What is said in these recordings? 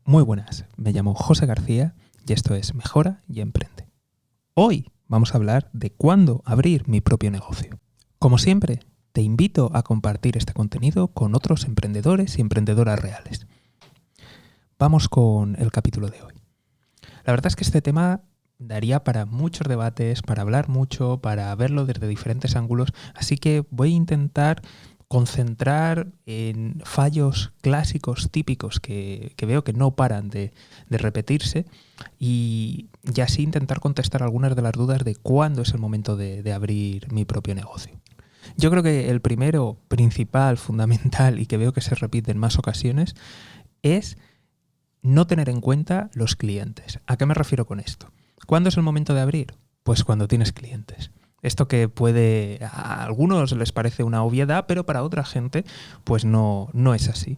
Muy buenas, me llamo José García y esto es Mejora y Emprende. Hoy vamos a hablar de cuándo abrir mi propio negocio. Como siempre, te invito a compartir este contenido con otros emprendedores y emprendedoras reales. Vamos con el capítulo de hoy. La verdad es que este tema daría para muchos debates, para hablar mucho, para verlo desde diferentes ángulos, así que voy a intentar concentrar en fallos clásicos típicos que veo que no paran de repetirse y así intentar contestar algunas de las dudas de cuándo es el momento de abrir mi propio negocio. Yo creo que el primero, principal, fundamental y que veo que se repite en más ocasiones es no tener en cuenta los clientes. ¿A qué me refiero con esto? ¿Cuándo es el momento de abrir? Pues cuando tienes clientes. Esto que a algunos les parece una obviedad, pero para otra gente pues no es así.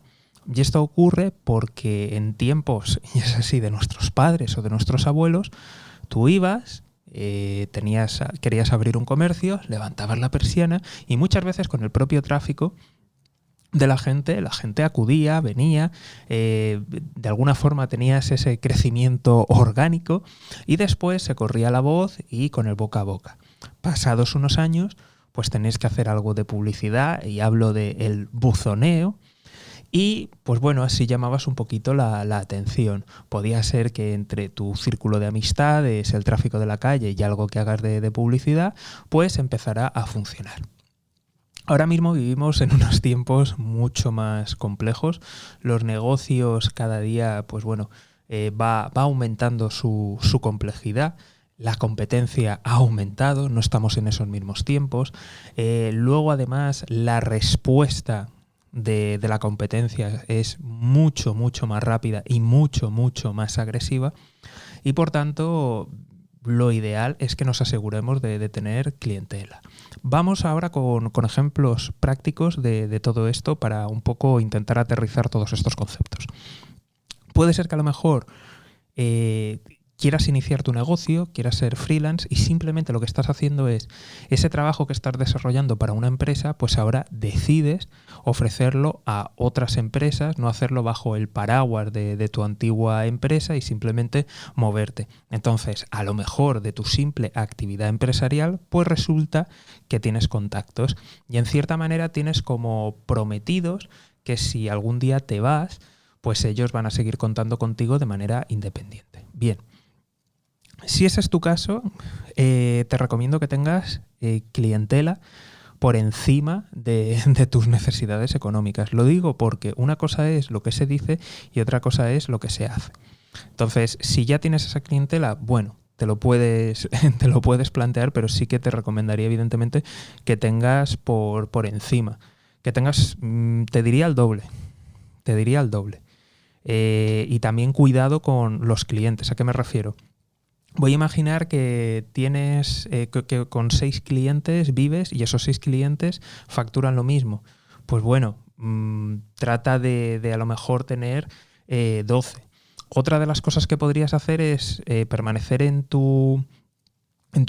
Y esto ocurre porque en tiempos, y es así, de nuestros padres o de nuestros abuelos, tú ibas, querías abrir un comercio, levantabas la persiana y muchas veces con el propio tráfico de la gente acudía, venía, de alguna forma tenías ese crecimiento orgánico y después se corría la voz y con el boca a boca. Pasados unos años, pues tenéis que hacer algo de publicidad y hablo del buzoneo y pues bueno, así llamabas un poquito la atención. Podía ser que entre tu círculo de amistades, el tráfico de la calle y algo que hagas de publicidad, pues empezará a funcionar. Ahora mismo vivimos en unos tiempos mucho más complejos. Los negocios cada día, pues bueno, va aumentando su complejidad. La competencia ha aumentado, no estamos en esos mismos tiempos. Luego, además, la respuesta de la competencia es mucho más rápida y mucho más agresiva. Y por tanto, lo ideal es que nos aseguremos de tener clientela. Vamos ahora con ejemplos prácticos de todo esto para un poco intentar aterrizar todos estos conceptos. Puede ser que a lo mejor quieras iniciar tu negocio, quieras ser freelance y simplemente lo que estás haciendo es ese trabajo que estás desarrollando para una empresa, pues ahora decides ofrecerlo a otras empresas, no hacerlo bajo el paraguas de tu antigua empresa y simplemente moverte. Entonces, a lo mejor de tu simple actividad empresarial, pues resulta que tienes contactos y en cierta manera tienes como prometidos que si algún día te vas, pues ellos van a seguir contando contigo de manera independiente. Bien. Si ese es tu caso, te recomiendo que tengas clientela por encima de tus necesidades económicas. Lo digo porque una cosa es lo que se dice y otra cosa es lo que se hace. Entonces, si ya tienes esa clientela, bueno, te lo puedes plantear, pero sí que te recomendaría evidentemente que tengas por encima, que tengas, te diría el doble. Y también cuidado con los clientes. ¿A qué me refiero? Voy a imaginar que tienes que con 6 clientes vives y esos 6 clientes facturan lo mismo. Pues bueno, trata de a lo mejor tener 12. Otra de las cosas que podrías hacer es permanecer en tu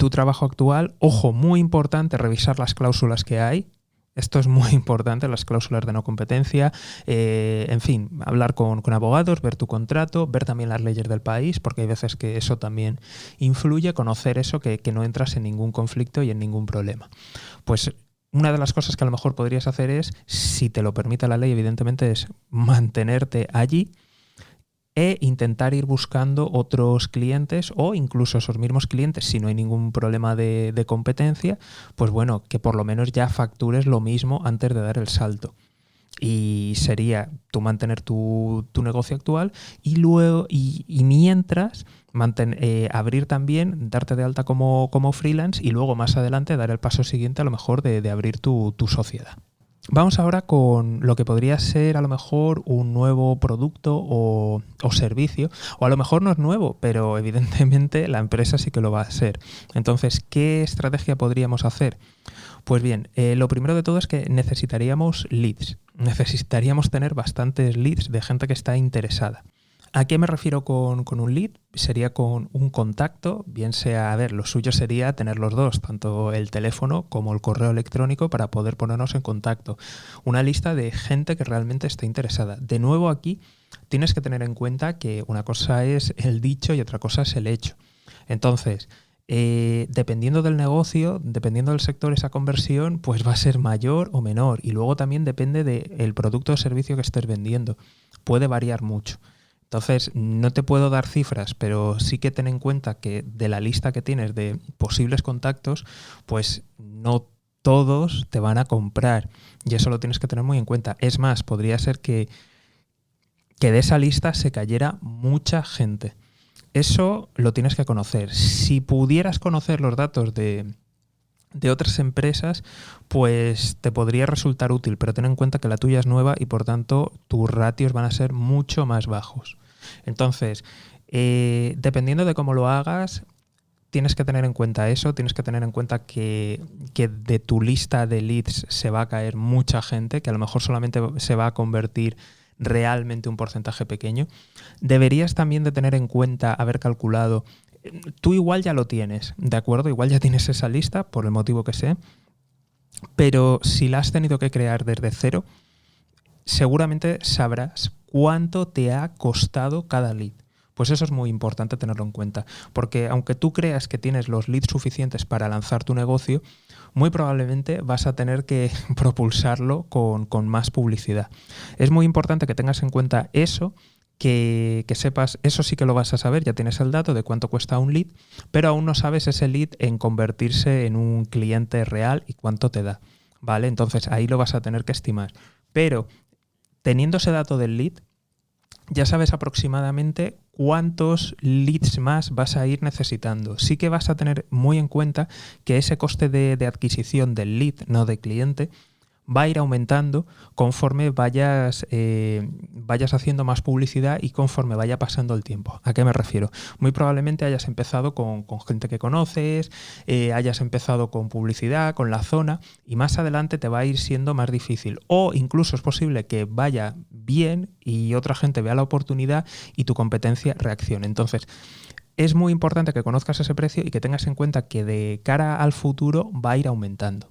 trabajo actual. Ojo, muy importante, revisar las cláusulas que hay. Esto es muy importante, las cláusulas de no competencia, en fin, hablar con abogados, ver tu contrato, ver también las leyes del país, porque hay veces que eso también influye, conocer eso, que no entras en ningún conflicto y en ningún problema. Pues una de las cosas que a lo mejor podrías hacer es, si te lo permite la ley, evidentemente, es mantenerte allí e intentar ir buscando otros clientes o incluso esos mismos clientes, si no hay ningún problema de competencia, pues bueno, que por lo menos ya factures lo mismo antes de dar el salto. Y sería tú mantener tu negocio actual y luego y mientras abrir también, darte de alta como freelance y luego más adelante dar el paso siguiente a lo mejor de abrir tu sociedad. Vamos ahora con lo que podría ser a lo mejor un nuevo producto o servicio, o a lo mejor no es nuevo, pero evidentemente la empresa sí que lo va a ser. Entonces, ¿qué estrategia podríamos hacer? Pues bien, lo primero de todo es que necesitaríamos leads. Necesitaríamos tener bastantes leads de gente que está interesada. ¿A qué me refiero con un lead? Sería con un contacto, bien sea, lo suyo sería tener los dos, tanto el teléfono como el correo electrónico para poder ponernos en contacto. Una lista de gente que realmente esté interesada. De nuevo aquí, tienes que tener en cuenta que una cosa es el dicho y otra cosa es el hecho. Entonces, dependiendo del negocio, dependiendo del sector, esa conversión pues va a ser mayor o menor. Y luego también depende del producto o servicio que estés vendiendo. Puede variar mucho. Entonces, no te puedo dar cifras, pero sí que ten en cuenta que de la lista que tienes de posibles contactos, pues no todos te van a comprar. Y eso lo tienes que tener muy en cuenta. Es más, podría ser que de esa lista se cayera mucha gente. Eso lo tienes que conocer. Si pudieras conocer los datos de otras empresas, pues te podría resultar útil, pero ten en cuenta que la tuya es nueva y por tanto tus ratios van a ser mucho más bajos. Entonces, dependiendo de cómo lo hagas, tienes que tener en cuenta eso, tienes que tener en cuenta que de tu lista de leads se va a caer mucha gente, que a lo mejor solamente se va a convertir realmente un porcentaje pequeño. Deberías también de tener en cuenta, haber calculado, tú igual ya lo tienes, ¿de acuerdo? Igual ya tienes esa lista, por el motivo que sé, pero si la has tenido que crear desde cero, seguramente sabrás cuánto te ha costado cada lead. Pues eso es muy importante tenerlo en cuenta, porque aunque tú creas que tienes los leads suficientes para lanzar tu negocio, muy probablemente vas a tener que propulsarlo con más publicidad. Es muy importante que tengas en cuenta eso, que sepas, eso sí que lo vas a saber, ya tienes el dato de cuánto cuesta un lead, pero aún no sabes ese lead en convertirse en un cliente real y cuánto te da, ¿vale? Entonces ahí lo vas a tener que estimar. Pero teniendo ese dato del lead, ya sabes aproximadamente cuántos leads más vas a ir necesitando. Sí que vas a tener muy en cuenta que ese coste de adquisición del lead, no de cliente, va a ir aumentando conforme vayas haciendo más publicidad y conforme vaya pasando el tiempo. ¿A qué me refiero? Muy probablemente hayas empezado con gente que conoces, hayas empezado con publicidad, con la zona, y más adelante te va a ir siendo más difícil. O incluso es posible que vaya bien y otra gente vea la oportunidad y tu competencia reaccione. Entonces, es muy importante que conozcas ese precio y que tengas en cuenta que de cara al futuro va a ir aumentando.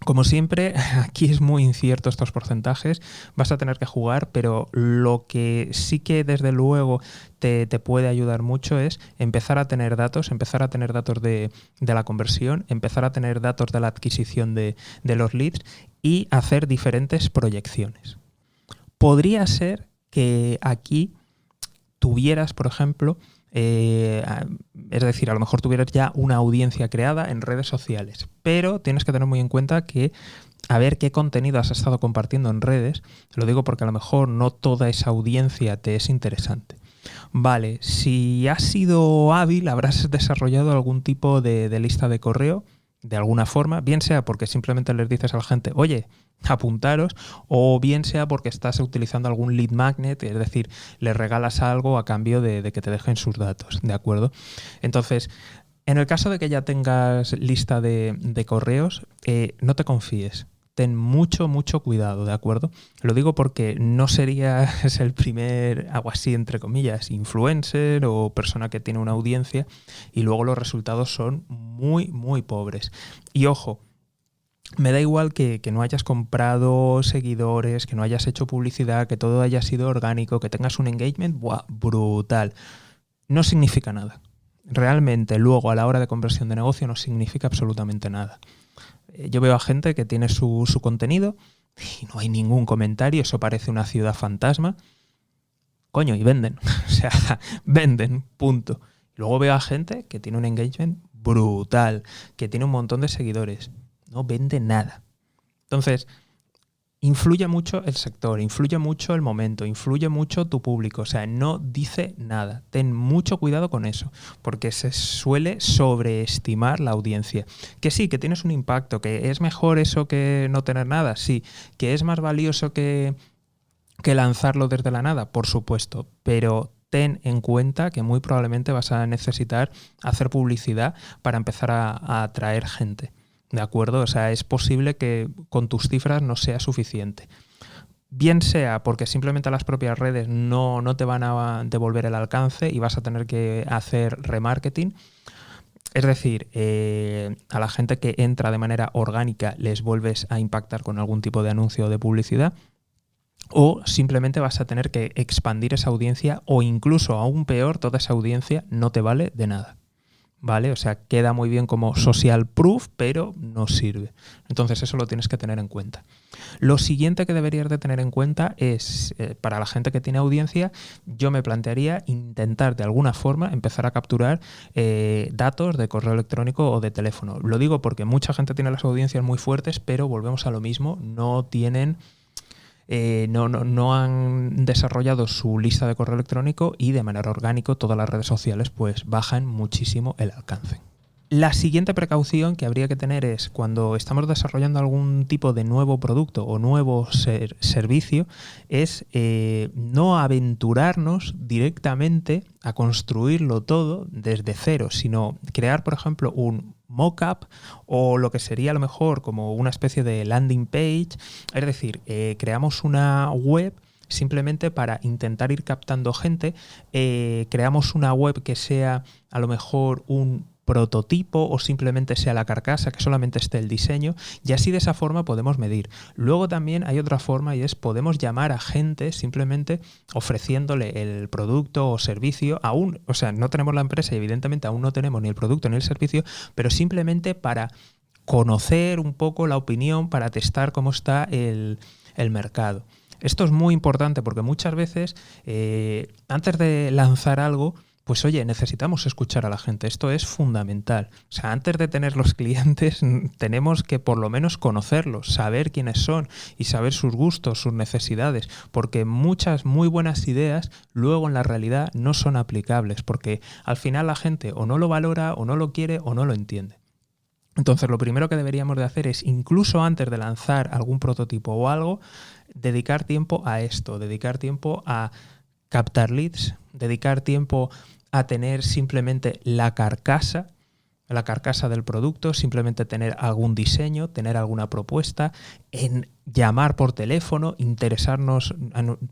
Como siempre, aquí es muy incierto estos porcentajes, vas a tener que jugar, pero lo que sí que desde luego te puede ayudar mucho es empezar a tener datos de la conversión, empezar a tener datos de la adquisición de los leads y hacer diferentes proyecciones. Podría ser que aquí tuvieras, por ejemplo, es decir, a lo mejor tuvieras ya una audiencia creada en redes sociales, pero tienes que tener muy en cuenta que a ver qué contenido has estado compartiendo en redes. Lo digo porque a lo mejor no toda esa audiencia te es interesante. Vale, si has sido hábil, habrás desarrollado algún tipo de lista de correo de alguna forma, bien sea porque simplemente les dices a la gente, oye, apuntaros, o bien sea porque estás utilizando algún lead magnet, es decir, les regalas algo a cambio de que te dejen sus datos, ¿de acuerdo? Entonces, en el caso de que ya tengas lista de correos, no te confíes. Ten mucho cuidado, ¿de acuerdo? Lo digo porque no serías el primer, algo así entre comillas, influencer o persona que tiene una audiencia y luego los resultados son muy pobres. Y ojo, me da igual que no hayas comprado seguidores, que no hayas hecho publicidad, que todo haya sido orgánico, que tengas un engagement brutal. No significa nada. Realmente luego a la hora de conversión de negocio no significa absolutamente nada. Yo veo a gente que tiene su contenido y no hay ningún comentario, eso parece una ciudad fantasma. Coño, y venden. O sea, venden, punto. Luego veo a gente que tiene un engagement brutal, que tiene un montón de seguidores. No vende nada. Entonces, influye mucho el sector, influye mucho el momento, influye mucho tu público. O sea, no dice nada. Ten mucho cuidado con eso, porque se suele sobreestimar la audiencia. Que sí, que tienes un impacto, que es mejor eso que no tener nada, sí. Que es más valioso que lanzarlo desde la nada, por supuesto. Pero ten en cuenta que muy probablemente vas a necesitar hacer publicidad para empezar a atraer gente. ¿De acuerdo? O sea, es posible que con tus cifras no sea suficiente. Bien sea porque simplemente las propias redes no te van a devolver el alcance y vas a tener que hacer remarketing. Es decir, a la gente que entra de manera orgánica les vuelves a impactar con algún tipo de anuncio o de publicidad. o simplemente vas a tener que expandir esa audiencia, o incluso aún peor, toda esa audiencia no te vale de nada. ¿Vale? O sea, queda muy bien como social proof, pero no sirve. Entonces eso lo tienes que tener en cuenta. Lo siguiente que deberías de tener en cuenta es, para la gente que tiene audiencia, yo me plantearía intentar de alguna forma empezar a capturar datos de correo electrónico o de teléfono. Lo digo porque mucha gente tiene las audiencias muy fuertes, pero volvemos a lo mismo, no tienen... no han desarrollado su lista de correo electrónico y de manera orgánica todas las redes sociales pues bajan muchísimo el alcance. La siguiente precaución que habría que tener es cuando estamos desarrollando algún tipo de nuevo producto o nuevo servicio es no aventurarnos directamente a construirlo todo desde cero, sino crear, por ejemplo, un mockup o lo que sería a lo mejor como una especie de landing page, es decir, creamos una web simplemente para intentar ir captando gente, creamos una web que sea a lo mejor un prototipo o simplemente sea la carcasa, que solamente esté el diseño, y así de esa forma podemos medir. Luego también hay otra forma y es podemos llamar a gente simplemente ofreciéndole el producto o servicio, aún, o sea, no tenemos la empresa y evidentemente aún no tenemos ni el producto ni el servicio, pero simplemente para conocer un poco la opinión, para testar cómo está el mercado. Esto es muy importante porque muchas veces antes de lanzar algo, pues oye, necesitamos escuchar a la gente, esto es fundamental. O sea, antes de tener los clientes tenemos que por lo menos conocerlos, saber quiénes son y saber sus gustos, sus necesidades, porque muchas muy buenas ideas luego en la realidad no son aplicables, porque al final la gente o no lo valora, o no lo quiere, o no lo entiende. Entonces, lo primero que deberíamos de hacer es, incluso antes de lanzar algún prototipo o algo, dedicar tiempo a esto, dedicar tiempo a captar leads, dedicar tiempo a tener simplemente la carcasa del producto, simplemente tener algún diseño, tener alguna propuesta, en llamar por teléfono, interesarnos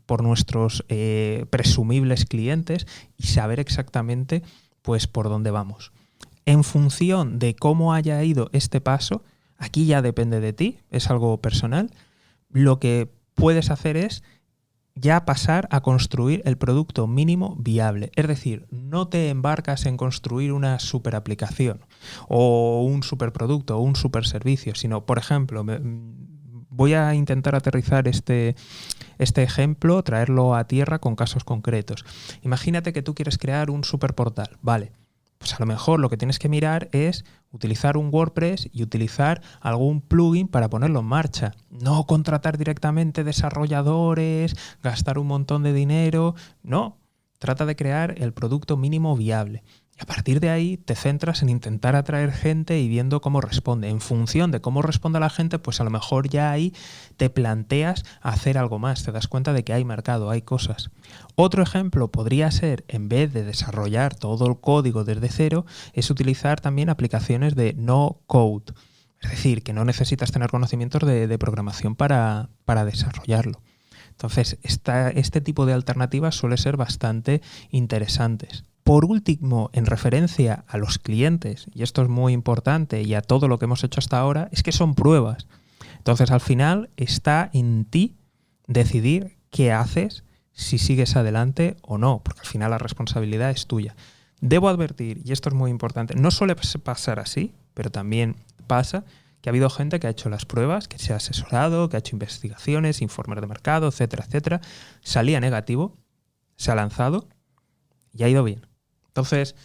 por nuestros presumibles clientes y saber exactamente pues por dónde vamos. En función de cómo haya ido este paso, aquí ya depende de ti, es algo personal, lo que puedes hacer es ya pasar a construir el producto mínimo viable. Es decir, no te embarcas en construir una super aplicación o un superproducto o un super servicio, sino, por ejemplo, voy a intentar aterrizar este ejemplo, traerlo a tierra con casos concretos. Imagínate que tú quieres crear un superportal, ¿vale? Pues a lo mejor lo que tienes que mirar es utilizar un WordPress y utilizar algún plugin para ponerlo en marcha. No contratar directamente desarrolladores, gastar un montón de dinero. No, trata de crear el producto mínimo viable. Y a partir de ahí te centras en intentar atraer gente y viendo cómo responde. En función de cómo responde la gente, pues a lo mejor ya ahí te planteas hacer algo más. Te das cuenta de que hay mercado, hay cosas. Otro ejemplo podría ser, en vez de desarrollar todo el código desde cero, es utilizar también aplicaciones de no code. Es decir, que no necesitas tener conocimientos de programación para desarrollarlo. Entonces, este tipo de alternativas suele ser bastante interesantes. Por último, en referencia a los clientes, y esto es muy importante, y a todo lo que hemos hecho hasta ahora, es que son pruebas. Entonces, al final, está en ti decidir qué haces, si sigues adelante o no, porque al final la responsabilidad es tuya. Debo advertir, y esto es muy importante, no suele pasar así, pero también pasa que ha habido gente que ha hecho las pruebas, que se ha asesorado, que ha hecho investigaciones, informes de mercado, etcétera, etcétera, salía negativo, se ha lanzado y ha ido bien. Entonces,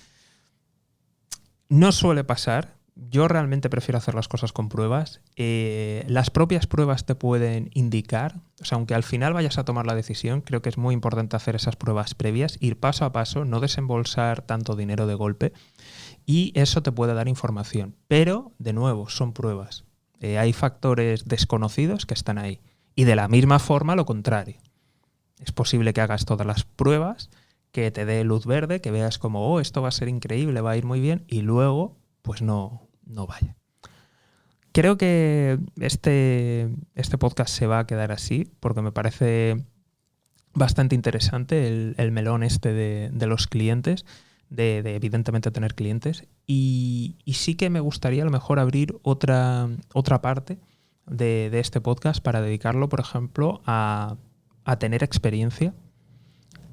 no suele pasar. Yo realmente prefiero hacer las cosas con pruebas. Las propias pruebas te pueden indicar, o sea, aunque al final vayas a tomar la decisión, creo que es muy importante hacer esas pruebas previas, ir paso a paso, no desembolsar tanto dinero de golpe, y eso te puede dar información. Pero, de nuevo, son pruebas. Hay factores desconocidos que están ahí. Y de la misma forma, lo contrario. Es posible que hagas todas las pruebas, que te dé luz verde, que veas como, oh, esto va a ser increíble, va a ir muy bien, y luego, pues no vaya. Creo que este podcast se va a quedar así, porque me parece bastante interesante el melón este de los clientes, de evidentemente tener clientes, y sí que me gustaría a lo mejor abrir otra parte de este podcast para dedicarlo, por ejemplo, a a tener experiencia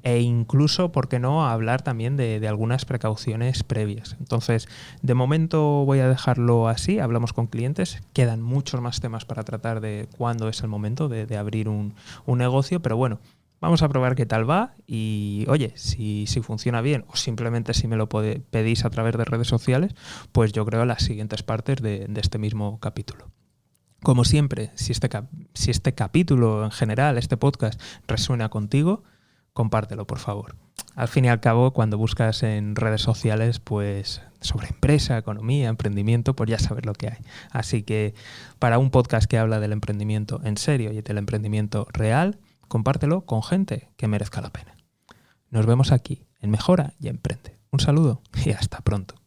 e incluso, ¿por qué no?, a hablar también de algunas precauciones previas. Entonces, de momento voy a dejarlo así, hablamos con clientes, quedan muchos más temas para tratar de cuándo es el momento de abrir un negocio, pero bueno, vamos a probar qué tal va y, oye, si funciona bien o simplemente si me lo pedís a través de redes sociales, pues yo creo las siguientes partes de este mismo capítulo. Como siempre, si este capítulo en general, este podcast, resuena contigo, compártelo, por favor. Al fin y al cabo, cuando buscas en redes sociales, pues sobre empresa, economía, emprendimiento, pues ya sabes lo que hay. Así que para un podcast que habla del emprendimiento en serio y del emprendimiento real, compártelo con gente que merezca la pena. Nos vemos aquí en Mejora y Emprende. Un saludo y hasta pronto.